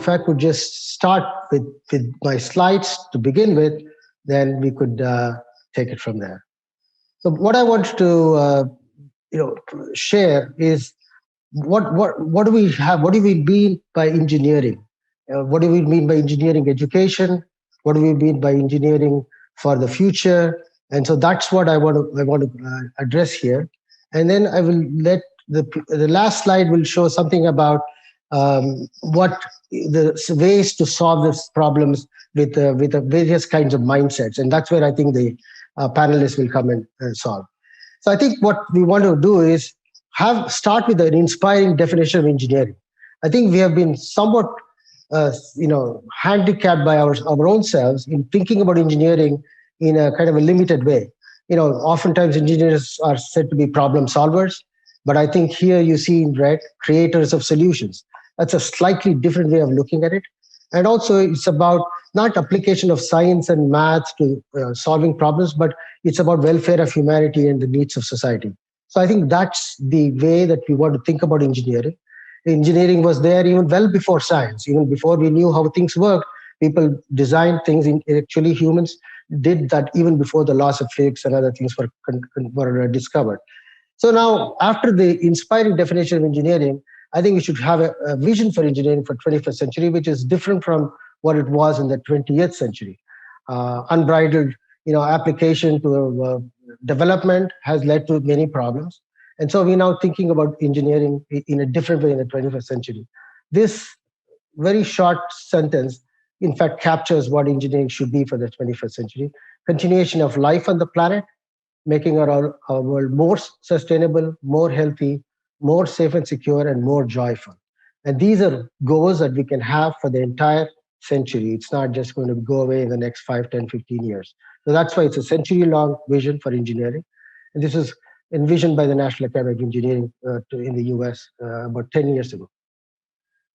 if I could just start with my slides to begin with, then we could take it from there. So what I want to share is what do we have? What do we mean by engineering? What do we mean by engineering education? What do we mean by engineering for the future? And so that's what I want to address here. And then I will let the last slide will show something about what the ways to solve these problems with various kinds of mindsets. And that's where I think the panelists will come and solve. So I think what we want to do is start with an inspiring definition of engineering. I think we have been somewhat, handicapped by our own selves in thinking about engineering in a kind of a limited way. Oftentimes engineers are said to be problem solvers, but I think here you see in red creators of solutions. That's a slightly different way of looking at it. And also it's about not application of science and math to solving problems, but it's about welfare of humanity and the needs of society. So I think that's the way that we want to think about engineering. Engineering was there even well before science, even before we knew how things worked. People designed things. Actually, humans did that even before the laws of physics and other things were discovered. So now, after the inspiring definition of engineering, I think we should have a vision for engineering for 21st century, which is different from what it was in the 20th century. Unbridled, application to development has led to many problems. And so we're now thinking about engineering in a different way in the 21st century. This very short sentence, in fact, captures what engineering should be for the 21st century. Continuation of life on the planet, making our world more sustainable, more healthy, more safe and secure, and more joyful. And these are goals that we can have for the entire century. It's not just going to go away in the next 5, 10, 15 years. So that's why it's a century-long vision for engineering. And this was envisioned by the National Academy of Engineering in the US about 10 years ago.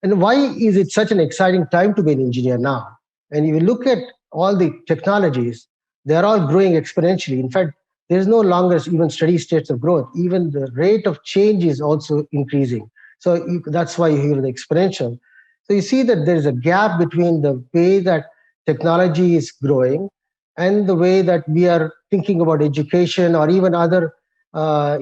And why is it such an exciting time to be an engineer now? And if you look at all the technologies, they're all growing exponentially. In fact, there's no longer even steady states of growth. Even the rate of change is also increasing. So that's why you hear the exponential. So you see that there's a gap between the way that technology is growing and the way that we are thinking about education or even other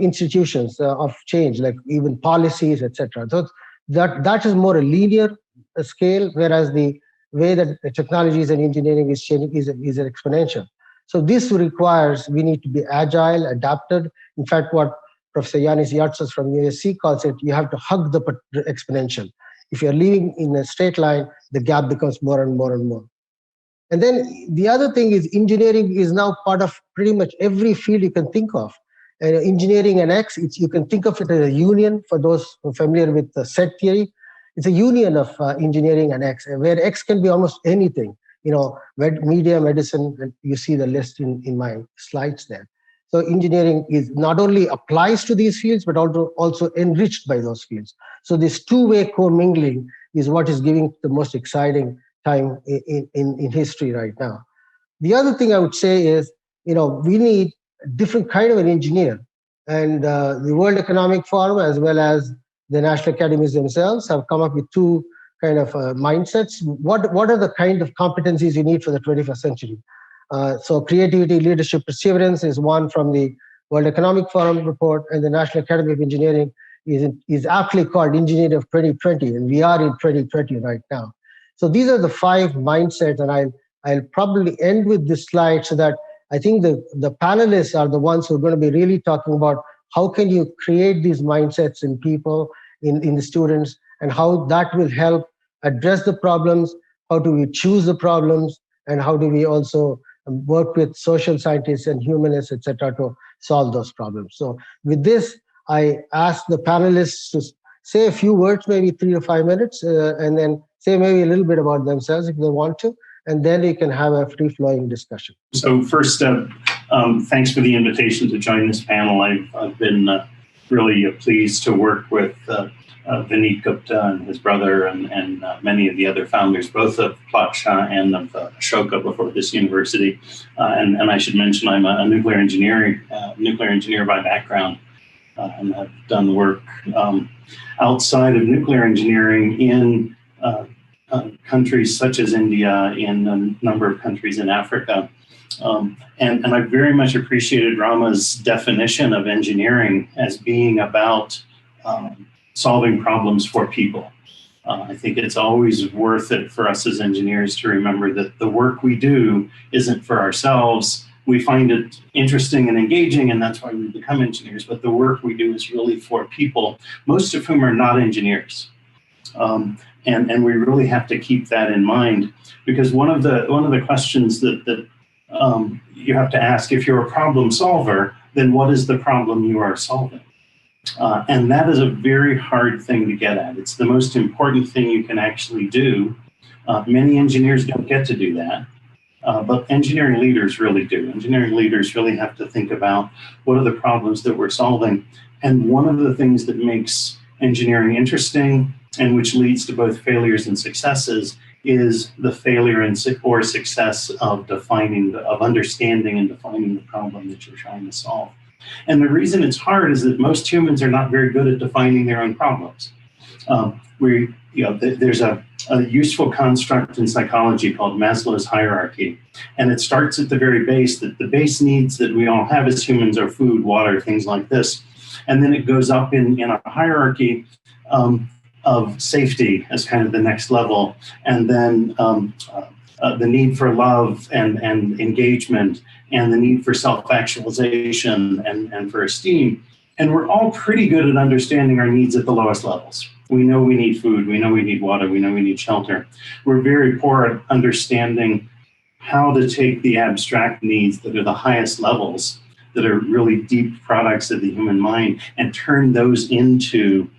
institutions of change, like even policies, etc. So that is more a linear scale, whereas the way that technologies and engineering is changing is an exponential. So this requires we need to be agile, adapted. In fact, what Professor Yanis Yartsos from USC calls it, you have to hug the exponential. If you're living in a straight line, the gap becomes more and more and more. And then the other thing is engineering is now part of pretty much every field you can think of. Engineering and X, you can think of it as a union. For those who are familiar with the set theory, it's a union of engineering and X, where X can be almost anything. Media, medicine, and you see the list in my slides there. So engineering is not only applies to these fields, but also enriched by those fields. So this two-way commingling is what is giving the most exciting time in history right now. The other thing I would say is, we need a different kind of an engineer. And the World Economic Forum, as well as the national academies themselves, have come up with two kind of mindsets. What are the kind of competencies you need for the 21st century? So creativity, leadership, perseverance is one from the World Economic Forum report, and the National Academy of Engineering is aptly called Engineering of 2020, and we are in 2020 right now. So these are the 5 mindsets, and I'll probably end with this slide so that I think the panelists are the ones who are going to be really talking about how can you create these mindsets in people, in the students, and how that will help address the problems, how do we choose the problems, and how do we also work with social scientists and humanists, etc., to solve those problems. So with this, I ask the panelists to say a few words, maybe 3 to 5 minutes, and then say maybe a little bit about themselves if they want to, and then we can have a free-flowing discussion. So first, thanks for the invitation to join this panel. I've been really pleased to work with Vineet Gupta and his brother and many of the other founders, both of Plaksha and of Ashoka before this university. And I should mention I'm a nuclear engineer by background, and I've done work outside of nuclear engineering in countries such as India, in a number of countries in Africa. And I very much appreciated Rama's definition of engineering as being about solving problems for people. I think it's always worth it for us as engineers to remember that the work we do isn't for ourselves. We find it interesting and engaging, and that's why we become engineers. But the work we do is really for people, most of whom are not engineers. And we really have to keep that in mind, because one of the questions that you have to ask, if you're a problem solver, then what is the problem you are solving? And that is a very hard thing to get at. It's the most important thing you can actually do. Many engineers don't get to do that, but engineering leaders really do. Engineering leaders really have to think about what are the problems that we're solving. And one of the things that makes engineering interesting, and which leads to both failures and successes, is the failure or success of understanding and defining the problem that you're trying to solve. And the reason it's hard is that most humans are not very good at defining their own problems. There's a useful construct in psychology called Maslow's hierarchy, and it starts at the very base, that the base needs that we all have as humans are food, water, things like this. And then it goes up in a hierarchy of safety as kind of the next level, and then the need for love and engagement, and the need for self-actualization and for esteem. And we're all pretty good at understanding our needs at the lowest levels. We know we need food, we know we need water, we know we need shelter. We're very poor at understanding how to take the abstract needs that are the highest levels, that are really deep products of the human mind, and turn those into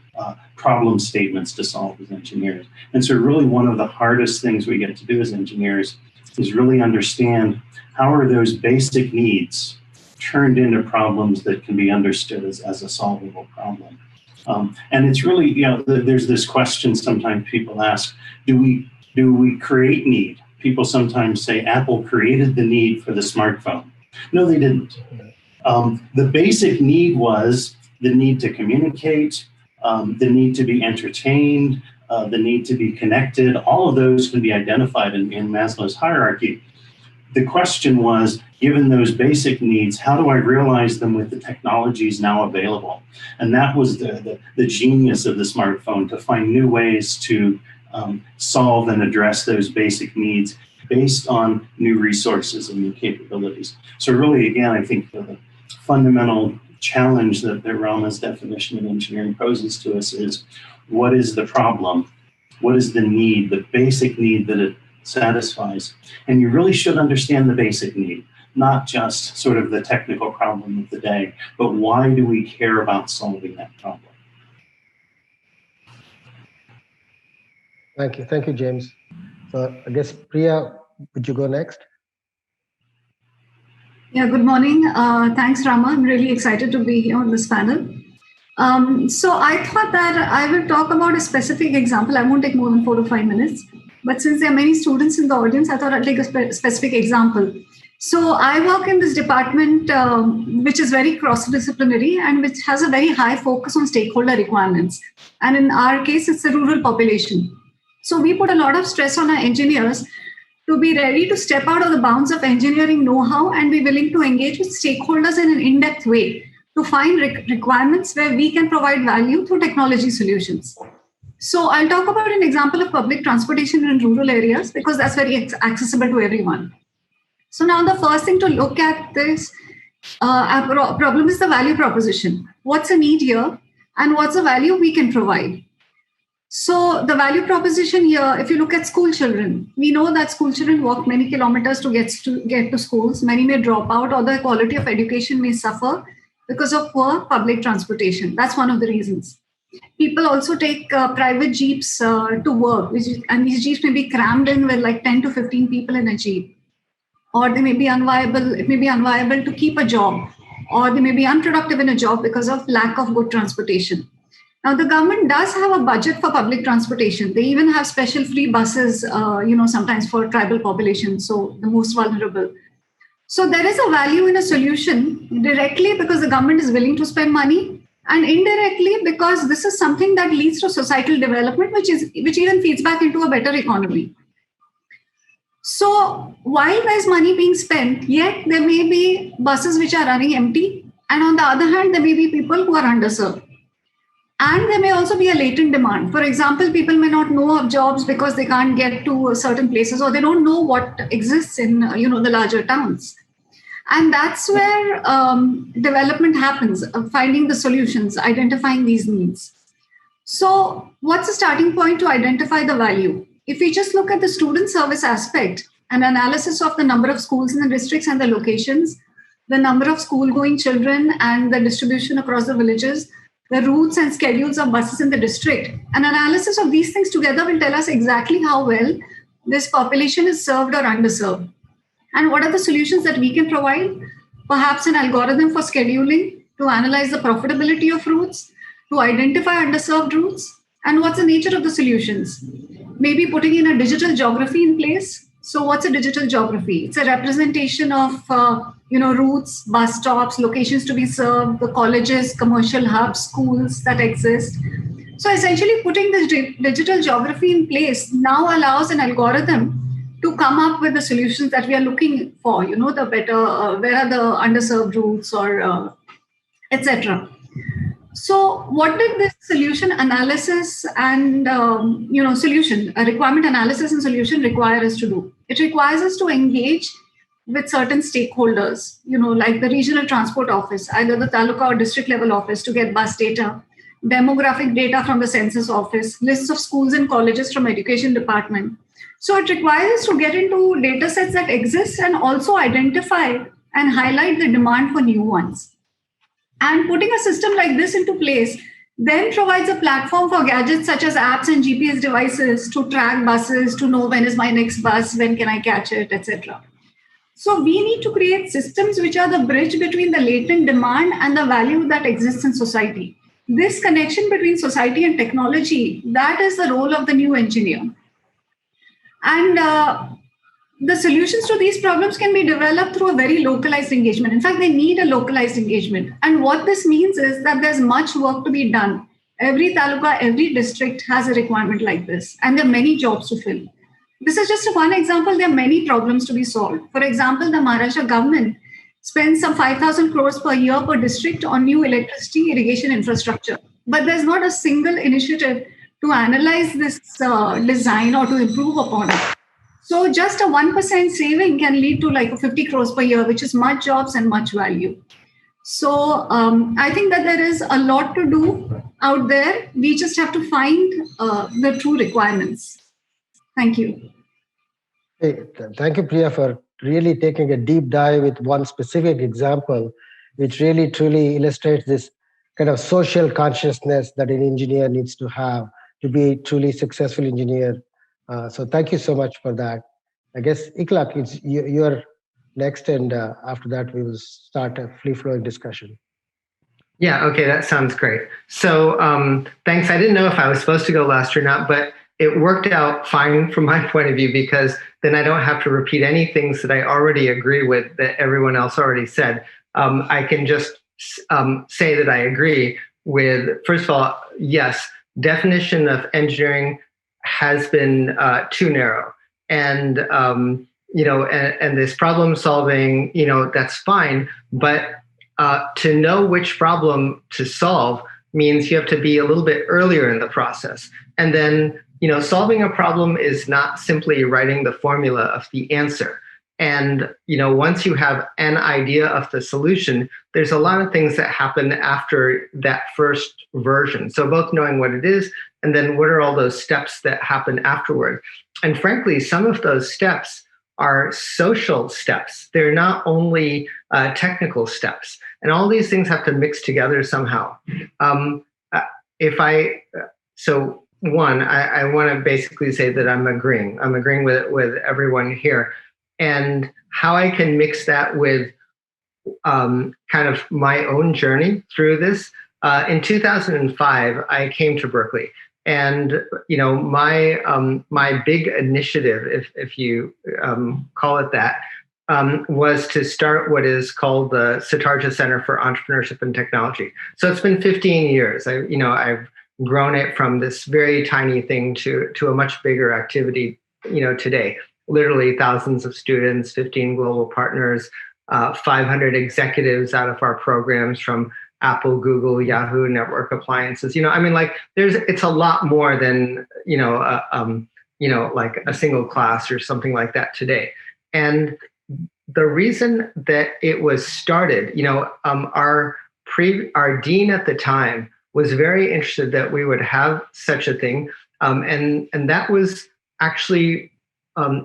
problem statements to solve as engineers. And so really one of the hardest things we get to do as engineers is really understand how are those basic needs turned into problems that can be understood as a solvable problem. And it's really, there's this question sometimes people ask, do we create need? People sometimes say Apple created the need for the smartphone. No, they didn't. The basic need was the need to communicate, the need to be entertained, the need to be connected. All of those can be identified in Maslow's hierarchy. The question was, given those basic needs, how do I realize them with the technologies now available? And that was the genius of the smartphone, to find new ways to solve and address those basic needs based on new resources and new capabilities. So really, again, I think the fundamental challenge that Rama's definition of engineering poses to us is, what is the problem? What is the need, the basic need that it satisfies? And you really should understand the basic need, not just sort of the technical problem of the day, but why do we care about solving that problem? Thank you, James. So I guess, Priya, would you go next? Yeah, good morning. Thanks, Rama. I'm really excited to be here on this panel. So I thought that I will talk about a specific example. I won't take more than 4 to 5 minutes. But since there are many students in the audience, I thought I'd take a specific example. So I work in this department, which is very cross-disciplinary and which has a very high focus on stakeholder requirements. And in our case, it's the rural population. So we put a lot of stress on our engineers to be ready to step out of the bounds of engineering know-how and be willing to engage with stakeholders in an in-depth way to find requirements where we can provide value through technology solutions. So I'll talk about an example of public transportation in rural areas because that's very accessible to everyone. So now the first thing to look at this problem is the value proposition. What's a need here and what's the value we can provide? So the value proposition here, if you look at school children, we know that school children walk many kilometers to get to schools. Many may drop out or the quality of education may suffer because of poor public transportation. That's one of the reasons. People also take private jeeps to work, and these jeeps may be crammed in with like 10 to 15 people in a jeep. Or they may be unviable. It may be unviable to keep a job, or they may be unproductive in a job because of lack of good transportation. Now, the government does have a budget for public transportation. They even have special free buses, sometimes for tribal population, so the most vulnerable. So there is a value in a solution directly because the government is willing to spend money, And indirectly, because this is something that leads to societal development, which even feeds back into a better economy. So while there's money being spent, yet there may be buses which are running empty. And on the other hand, there may be people who are underserved. And there may also be a latent demand. For example, people may not know of jobs because they can't get to certain places, or they don't know what exists in the larger towns. And that's where development happens, finding the solutions, identifying these needs. So what's the starting point to identify the value? If we just look at the student service aspect, an analysis of the number of schools in the districts and the locations, the number of school-going children and the distribution across the villages, the routes and schedules of buses in the district, an analysis of these things together will tell us exactly how well this population is served or underserved. And what are the solutions that we can provide? Perhaps an algorithm for scheduling to analyze the profitability of routes, to identify underserved routes, and what's the nature of the solutions. Maybe putting in a digital geography in place. So what's a digital geography? It's a representation of routes, bus stops, locations to be served, the colleges, commercial hubs, schools that exist. So essentially putting this digital geography in place now allows an algorithm to come up with the solutions that we are looking for, the better, where are the underserved routes or etc. So what did this solution analysis and, requirement analysis and solution require us to do? It requires us to engage with certain stakeholders, like the regional transport office, either the taluka or district level office to get bus data, demographic data from the census office, lists of schools and colleges from education department. So it requires us to get into data sets that exist and also identify and highlight the demand for new ones. And putting a system like this into place then provides a platform for gadgets such as apps and GPS devices to track buses, to know when is my next bus, when can I catch it, etc. So we need to create systems which are the bridge between the latent demand and the value that exists in society. This connection between society and technology, that is the role of the new engineer. And the solutions to these problems can be developed through a very localized engagement. In fact, they need a localized engagement. And what this means is that there's much work to be done. Every taluka, every district has a requirement like this, and there are many jobs to fill. This is just one example. There are many problems to be solved. For example, the Maharashtra government spends some 5,000 crores per year per district on new electricity irrigation infrastructure. But there's not a single initiative to analyze this design or to improve upon it. So just a 1% saving can lead to like 50 crores per year, which is much jobs and much value. So I think that there is a lot to do out there. We just have to find the true requirements. Thank you. Hey, thank you, Priya, for really taking a deep dive with one specific example, which really truly illustrates this kind of social consciousness that an engineer needs to have to be a truly successful engineer. So thank you so much for that. I guess, Ikhlaq, it's you're next, and after that, we will start a free-flowing discussion. Yeah, okay, that sounds great. So thanks. I didn't know if I was supposed to go last or not, but it worked out fine from my point of view, because then I don't have to repeat any things that I already agree with that everyone else already said. I can just say that I agree with, first of all, yes, definition of engineering has been too narrow, and and this problem solving, that's fine, but to know which problem to solve means you have to be a little bit earlier in the process. And then solving a problem is not simply writing the formula of the answer. And once you have an idea of the solution, there's a lot of things that happen after that first version. So both knowing what it is, and then what are all those steps that happen afterward. And frankly, some of those steps are social steps. They're not only technical steps. And all these things have to mix together somehow. I want to basically say that I'm agreeing with everyone here. And how I can mix that with kind of my own journey through this. In 2005, I came to Berkeley. And my big initiative, if you call it that, was to start what is called the Satarja Center for Entrepreneurship and Technology. So it's been 15 years. I've grown it from this very tiny thing to a much bigger activity, today. Literally thousands of students, 15 global partners, 500 executives out of our programs from Apple, Google, Yahoo, network appliances. It's a lot more than, like a single class or something like that today. And the reason that it was started, our dean at the time was very interested that we would have such a thing. And that was actually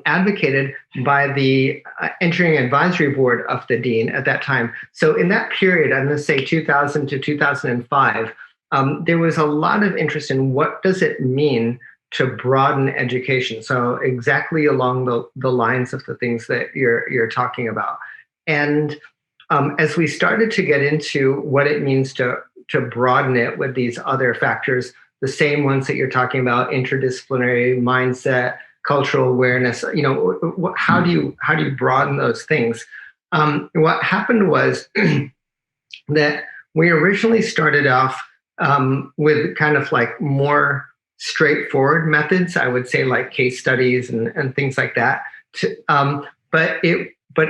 advocated by the engineering advisory board of the dean at that time. So in that period, I'm going to say 2000 to 2005, there was a lot of interest in what does it mean to broaden education. So exactly along the lines of the things that you're talking about. And as we started to get into what it means to broaden it with these other factors, the same ones that you're talking about, interdisciplinary mindset, cultural awareness, how do you broaden those things? What happened was that we originally started off with kind of like more straightforward methods, I would say, like case studies and things like that. But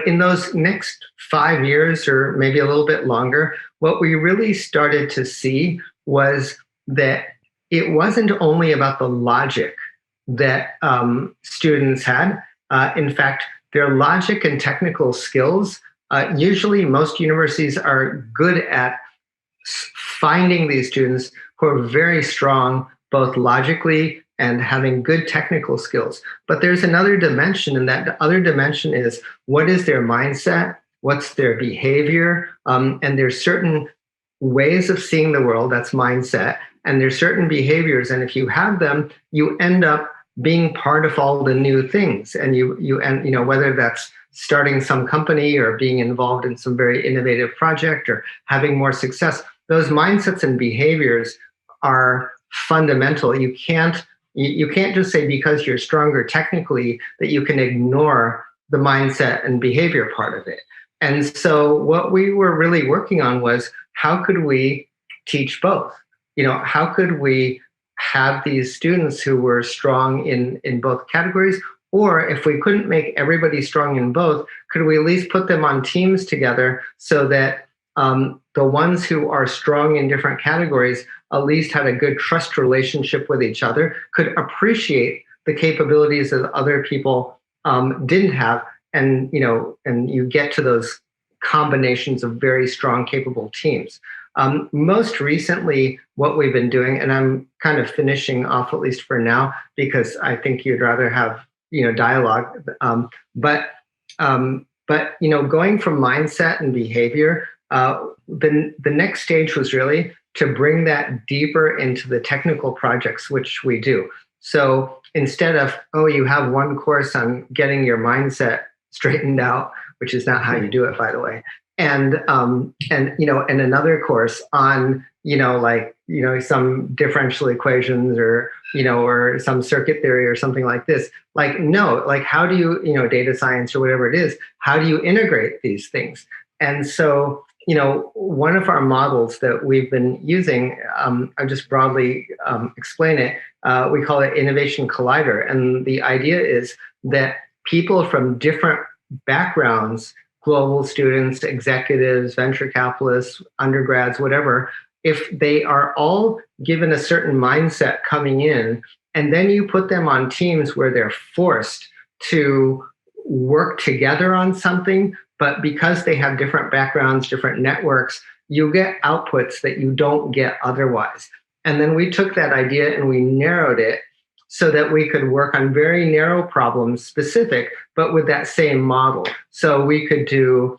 in those next 5 years, or maybe a little bit longer, what we really started to see was that it wasn't only about the logic that students had. In fact, their logic and technical skills, usually most universities are good at finding these students who are very strong, both logically and having good technical skills. But there's another dimension, and that other dimension is what is their mindset, what's their behavior, and there's certain ways of seeing the world, that's mindset, and there's certain behaviors, and if you have them, you end up being part of all the new things, and whether that's starting some company or being involved in some very innovative project or having more success, those mindsets and behaviors are fundamental. You can't just say because you're stronger technically that you can ignore the mindset and behavior part of it. And so what we were really working on was how could we teach both? How could we have these students who were strong in both categories? Or if we couldn't make everybody strong in both, could we at least put them on teams together so that the ones who are strong in different categories at least had a good trust relationship with each other, could appreciate the capabilities that other people didn't have, and you get to those combinations of very strong, capable teams. Most recently, what we've been doing, and I'm kind of finishing off at least for now, because I think you'd rather have dialogue, but going from mindset and behavior, the next stage was really to bring that deeper into the technical projects, which we do. So instead of, you have one course on getting your mindset straightened out, which is not how you do it, by the way, and another course on some differential equations or some circuit theory or something like this. How do you data science or whatever it is, how do you integrate these things? And so one of our models that we've been using, I'll just broadly explain it. We call it Innovation Collider. And the idea is that people from different backgrounds, global students, executives, venture capitalists, undergrads, whatever, if they are all given a certain mindset coming in, and then you put them on teams where they're forced to work together on something, but because they have different backgrounds, different networks, you get outputs that you don't get otherwise. And then we took that idea and we narrowed it so that we could work on very narrow problems, specific, but with that same model. So we could do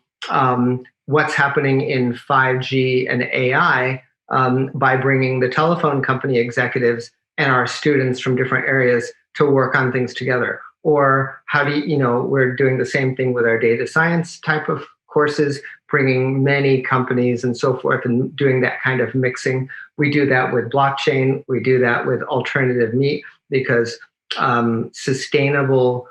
what's happening in 5G and AI by bringing the telephone company executives and our students from different areas to work on things together. Or how do we're doing the same thing with our data science type of courses, bringing many companies and so forth and doing that kind of mixing. We do that with blockchain. We do that with alternative meat, because sustainable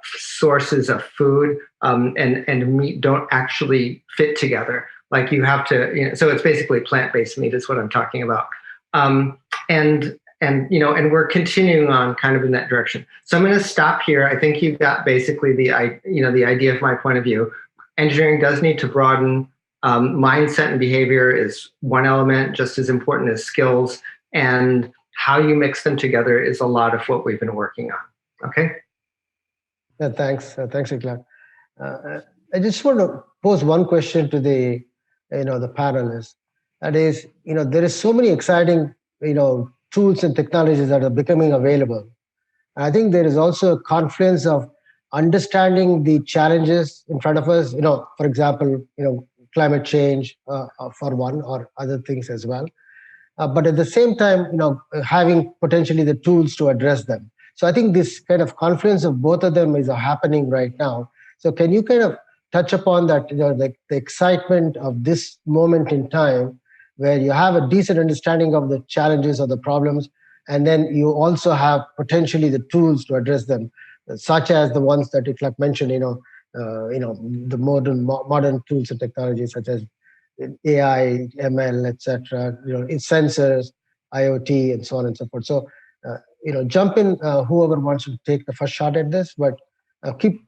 sources of food and meat don't actually fit together. Like you have to, so it's basically plant-based meat is what I'm talking about. And we're continuing on kind of in that direction. So I'm going to stop here. I think you've got basically the idea of my point of view. Engineering does need to broaden. Mindset and behavior is one element, just as important as skills. And how you mix them together is a lot of what we've been working on. Okay. Yeah, thanks. Thanks, Ikla. I just want to pose one question to the panelists. That is, there is so many exciting, tools and technologies that are becoming available. I think there is also a confluence of understanding the challenges in front of us. For example, climate change for one, or other things as well. But at the same time, having potentially the tools to address them. So I think this kind of confluence of both of them is happening right now. So can you kind of touch upon that, the excitement of this moment in time where you have a decent understanding of the challenges or the problems, and then you also have potentially the tools to address them, such as the ones that Itlaq mentioned, the modern tools and technologies such as AI, ML, etc., sensors, IoT, and so on and so forth. So, jump in, whoever wants to take the first shot at this, but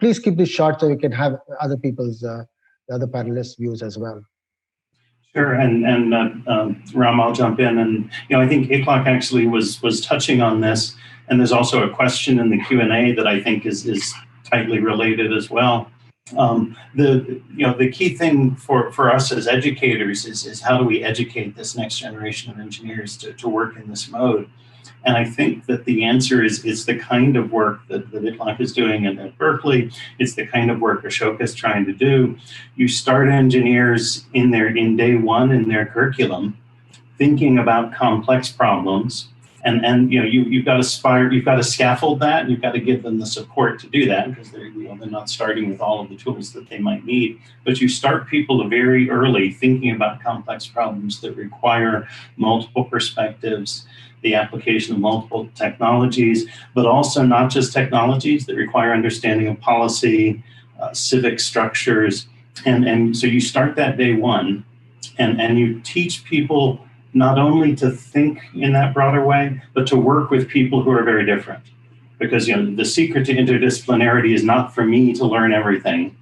please keep this short so we can have other people's, the other panelists' views as well. Sure, and Ram, I'll jump in, and I think Itlaq actually was touching on this, and there's also a question in the Q&A that I think is tightly related as well. The key thing for us as educators is how do we educate this next generation of engineers to work in this mode? And I think that the answer is the kind of work that Itlaq is doing at Berkeley. It's the kind of work Ashoka is trying to do. You start engineers in day one in their curriculum thinking about complex problems. And you've got to scaffold that. You've got to give them the support to do that, because they're not starting with all of the tools that they might need. But you start people very early thinking about complex problems that require multiple perspectives, the application of multiple technologies, but also not just technologies that require understanding of policy, civic structures, and so you start that day one, and you teach people not only to think in that broader way, but to work with people who are very different. Because the secret to interdisciplinarity is not for me to learn everything.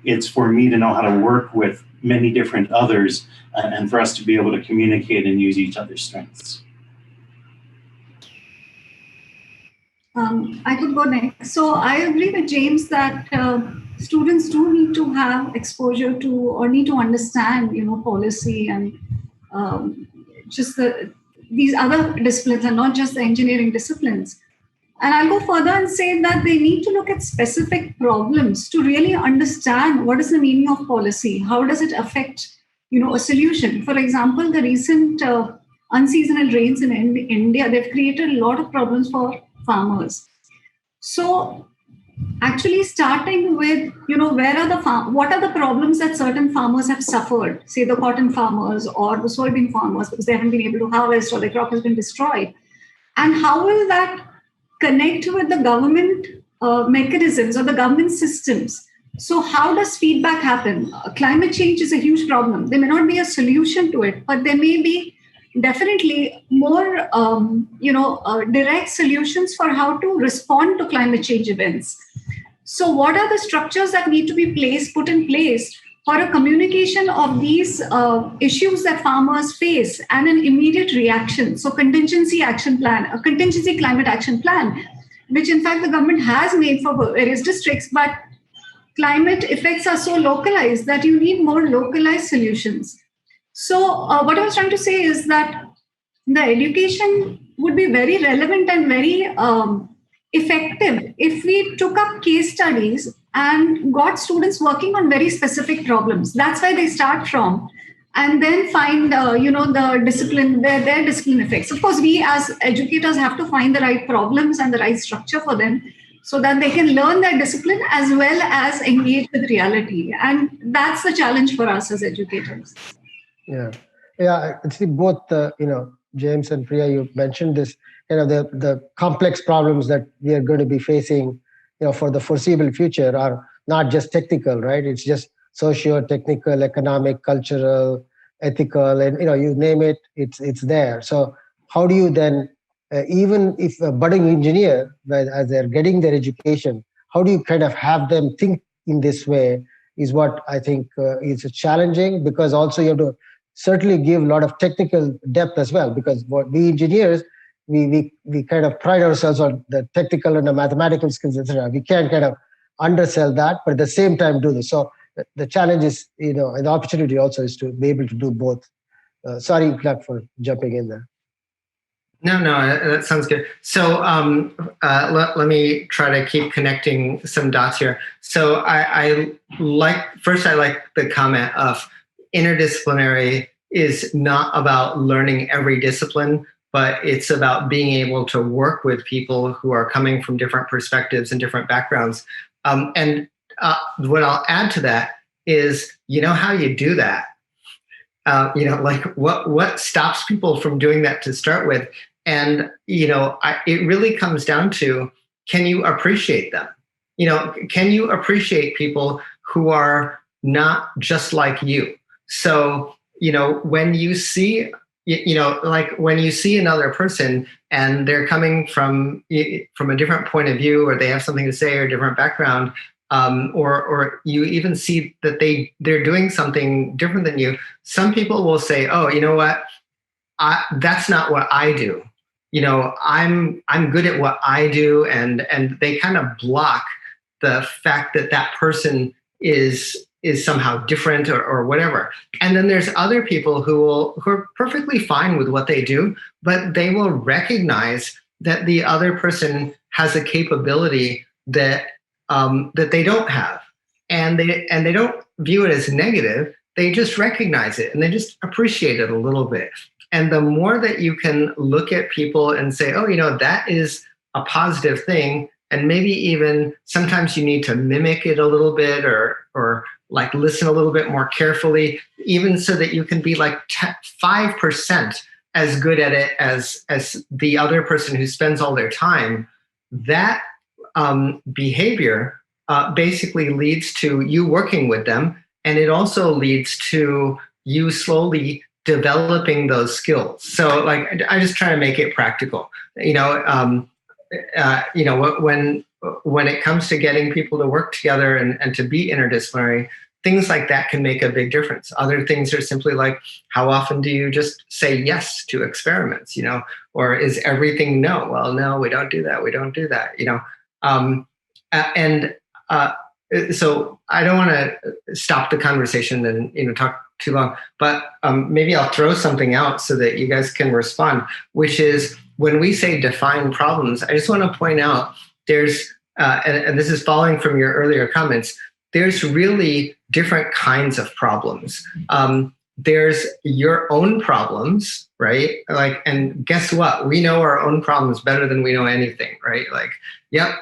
It's for me to know how to work with many different others, and for us to be able to communicate and use each other's strengths. I could go next. So I agree with James that students do need to have exposure to, or need to understand, policy and just these other disciplines, and not just the engineering disciplines. And I'll go further and say that they need to look at specific problems to really understand what is the meaning of policy. How does it affect, a solution? For example, the recent unseasonal rains in India, they've created a lot of problems for farmers. So actually starting with, what are the problems that certain farmers have suffered, say the cotton farmers or the soybean farmers, because they haven't been able to harvest or their crop has been destroyed. And how will that connect with the government mechanisms or the government systems? So how does feedback happen? Climate change is a huge problem. There may not be a solution to it, but there may be definitely more, direct solutions for how to respond to climate change events. So what are the structures that need to be put in place for a communication of these issues that farmers face and an immediate reaction? So contingency action plan, a contingency climate action plan, which in fact the government has made for various districts, but climate effects are so localized that you need more localized solutions. So what I was trying to say is that the education would be very relevant and very effective if we took up case studies and got students working on very specific problems. That's where they start from, and then find the discipline where their discipline affects. Of course, we as educators have to find the right problems and the right structure for them, so that they can learn their discipline as well as engage with reality. And that's the challenge for us as educators. Yeah. I see both, James and Priya, you mentioned this, the complex problems that we are going to be facing for the foreseeable future are not just technical, right? It's just socio-technical, economic, cultural, ethical, and you name it, it's there. So how do you then, even if a budding engineer, right, as they're getting their education, how do you kind of have them think in this way is what I think is challenging, because also you have to certainly give a lot of technical depth as well, because what we engineers, we kind of pride ourselves on the technical and the mathematical skills, etc. We can't kind of undersell that, but at the same time do this. So the challenge is, and the opportunity also is to be able to do both. Sorry, Clark, for jumping in there. No, that sounds good. So let me try to keep connecting some dots here. So I like the comment of interdisciplinary is not about learning every discipline, but it's about being able to work with people who are coming from different perspectives and different backgrounds. And what I'll add to that is, how you do that. Like what stops people from doing that to start with? And, it really comes down to, can you appreciate them? Can you appreciate people who are not just like you? So, when you see, like when you see another person and they're coming from a different point of view, or they have something to say or a different background, or you even see that they're doing something different than you, some people will say, oh, you know what? That's not what I do. I'm good at what I do, and they kind of block the fact that person is somehow different or whatever. And then there's other people who are perfectly fine with what they do, but they will recognize that the other person has a capability that they don't have, and they don't view it as negative. They just recognize it and they just appreciate it a little bit. And the more that you can look at people and say, oh, that is a positive thing, and maybe even sometimes you need to mimic it a little bit, or like listen a little bit more carefully, even so that you can be like 5% as good at it as the other person who spends all their time. That behavior basically leads to you working with them, and it also leads to you slowly developing those skills. So like, I just try to make it practical. When it comes to getting people to work together and to be interdisciplinary, things like that can make a big difference. Other things are simply like, how often do you just say yes to experiments? Or is everything no? Well, no, we don't do that. We don't do that. So I don't want to stop the conversation and talk too long, but maybe I'll throw something out so that you guys can respond, which is, when we say define problems, I just want to point out there's, and this is following from your earlier comments, there's really different kinds of problems. There's your own problems, right? Like, and guess what? We know our own problems better than we know anything, right? Like, yep,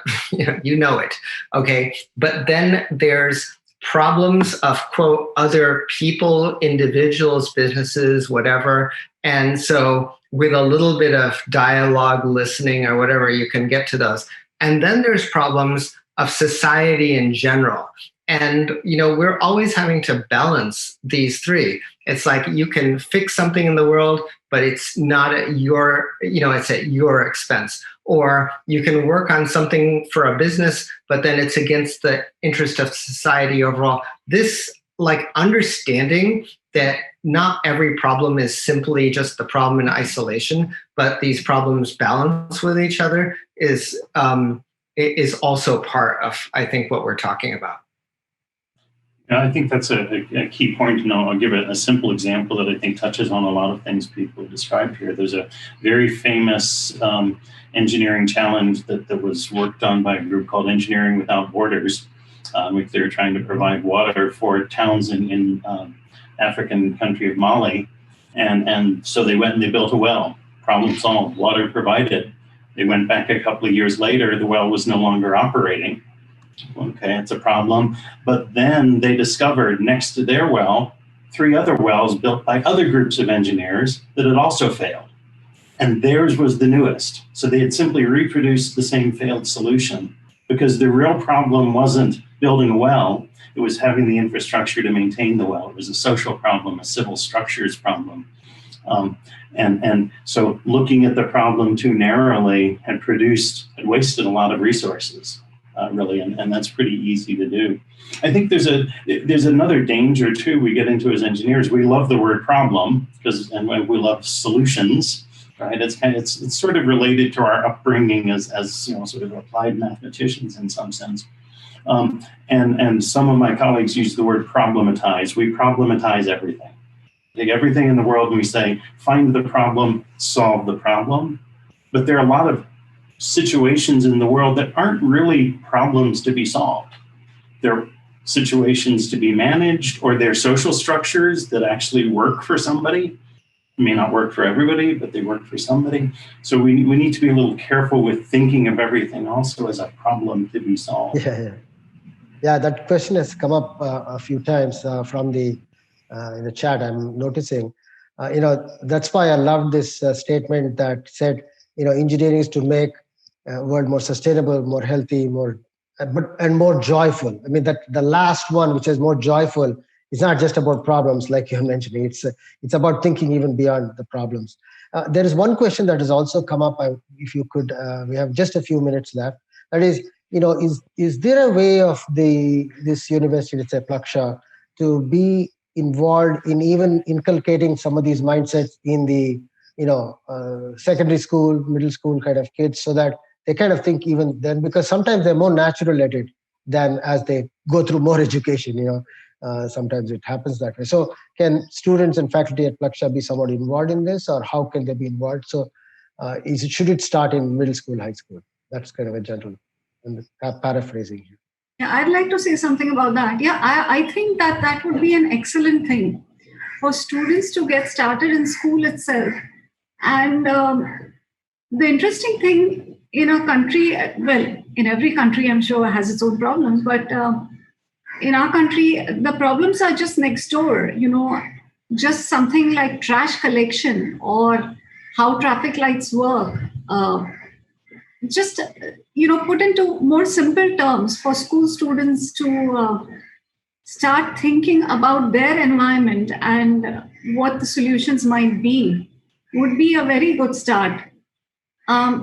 you know it. Okay. But then there's problems of, quote, other people, individuals, businesses, whatever. And so with a little bit of dialogue, listening, or whatever, you can get to those. And then there's problems of society in general. And, we're always having to balance these three. It's like you can fix something in the world, but it's not at your, it's at your expense. Or you can work on something for a business, but then it's against the interest of society overall. This, like, understanding that not every problem is simply just the problem in isolation, but these problems balance with each other is also part of, I think, what we're talking about. Yeah, I think that's a key point. I'll give a simple example that I think touches on a lot of things people described here. There's a very famous engineering challenge that was worked on by a group called Engineering Without Borders, which they were trying to provide water for towns in African country of Mali. And so they went and they built a well. Problem solved, water provided. They went back a couple of years later, the well was no longer operating. Okay, it's a problem. But then they discovered next to their well, 3 other wells built by other groups of engineers that had also failed. And theirs was the newest. So they had simply reproduced the same failed solution because the real problem wasn't building a well, it was having the infrastructure to maintain the well. It was a social problem, a civil structures problem. And so looking at the problem too narrowly had wasted a lot of resources, really, and that's pretty easy to do. I think there's another danger too we get into as engineers. We love the word problem and we love solutions, right? It's sort of related to our upbringing as sort of applied mathematicians in some sense. And some of my colleagues use the word problematize. We problematize everything. Take everything in the world and we say, find the problem, solve the problem. But there are a lot of situations in the world that aren't really problems to be solved. They're situations to be managed, or they're social structures that actually work for somebody. It may not work for everybody, but they work for somebody. So we need to be a little careful with thinking of everything also as a problem to be solved. Yeah, that question has come up a few times from in the chat. I'm noticing, that's why I love this statement that said, engineering is to make world more sustainable, more healthy, more joyful. I mean, that the last one, which is more joyful, is not just about problems like you're mentioning. It's about thinking even beyond the problems. There is one question that has also come up. If you could, we have just a few minutes left. That is, is there a way of this university, let's say Plaksha, to be involved in even inculcating some of these mindsets in the secondary school, middle school kind of kids, so that they kind of think even then, because sometimes they're more natural at it than as they go through more education. Sometimes it happens that way. So can students and faculty at Plaksha be somewhat involved in this, or how can they be involved? So should it start in middle school, high school? That's kind of a general paraphrasing here. Yeah, I'd like to say something about that. Yeah, I think that would be an excellent thing for students to get started in school itself. And the interesting thing in a country, well, in every country, I'm sure, has its own problems, but in our country, the problems are just next door. Just something like trash collection or how traffic lights work. Just put into more simple terms for school students to start thinking about their environment and what the solutions might be would be a very good start.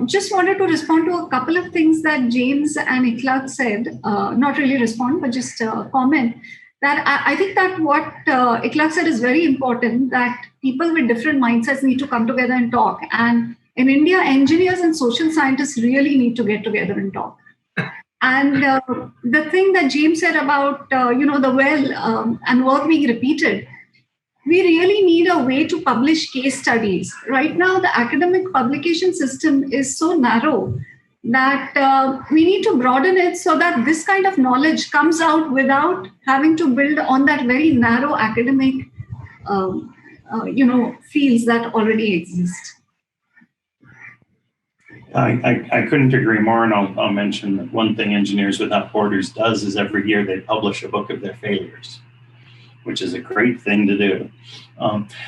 Just wanted to respond to a couple of things that James and Ikhlaq said. Not really respond, but just comment that I think that what Ikhlaq said is very important, that people with different mindsets need to come together and talk. And in India, engineers and social scientists really need to get together and talk. And the thing that James said about, the well and work being repeated, we really need a way to publish case studies. Right now, the academic publication system is so narrow that we need to broaden it so that this kind of knowledge comes out without having to build on that very narrow academic, fields that already exist. I couldn't agree more, and I'll mention that one thing Engineers Without Borders does is every year they publish a book of their failures, which is a great thing to do.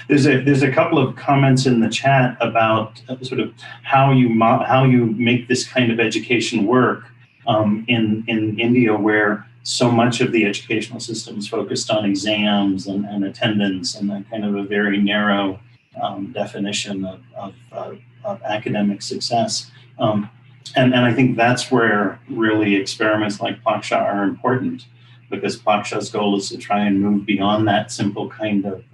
There's a couple of comments in the chat about sort of how you make this kind of education work in India, where so much of the educational system is focused on exams and attendance and that kind of a very narrow definition of academic success. And I think that's where really experiments like Plaksha are important, because Plaksha's goal is to try and move beyond that simple kind of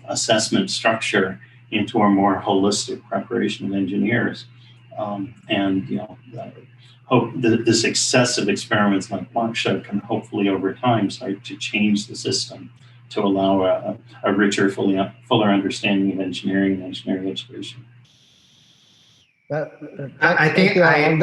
assessment structure into a more holistic preparation of engineers. Hope the success of experiments like Plaksha can hopefully over time start to change the system to allow a richer, fuller understanding of engineering and engineering education. I think I'm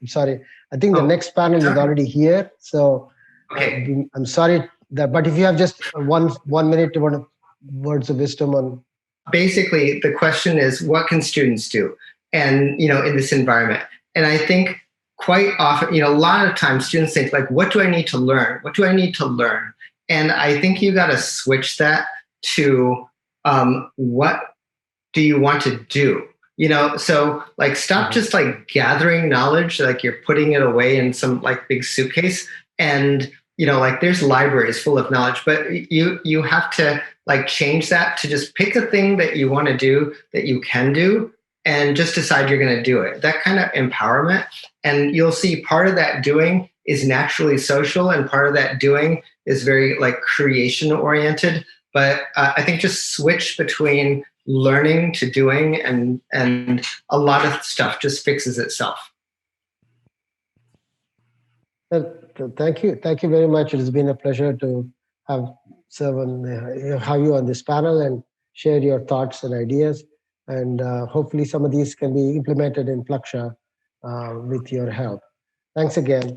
sorry. I think the next panel is already here. So okay. I'm sorry but if you have just 1 minute to words of wisdom on. Basically, the question is, what can students do? And, in this environment. And I think quite often, a lot of times students think like, what do I need to learn? What do I need to learn? And I think you got to switch that to what do you want to do? So like stop just like gathering knowledge, like you're putting it away in some like big suitcase. And like there's libraries full of knowledge, but you have to like change that to just pick a thing that you want to do, that you can do, and just decide you're going to do it. That kind of empowerment. And you'll see part of that doing is naturally social, and part of that doing is very like creation oriented. But I think just switch between learning to doing, and a lot of stuff just fixes itself. Well, thank you very much. It has been a pleasure to have you on this panel and share your thoughts and ideas. And hopefully some of these can be implemented in Plaksha with your help. Thanks again.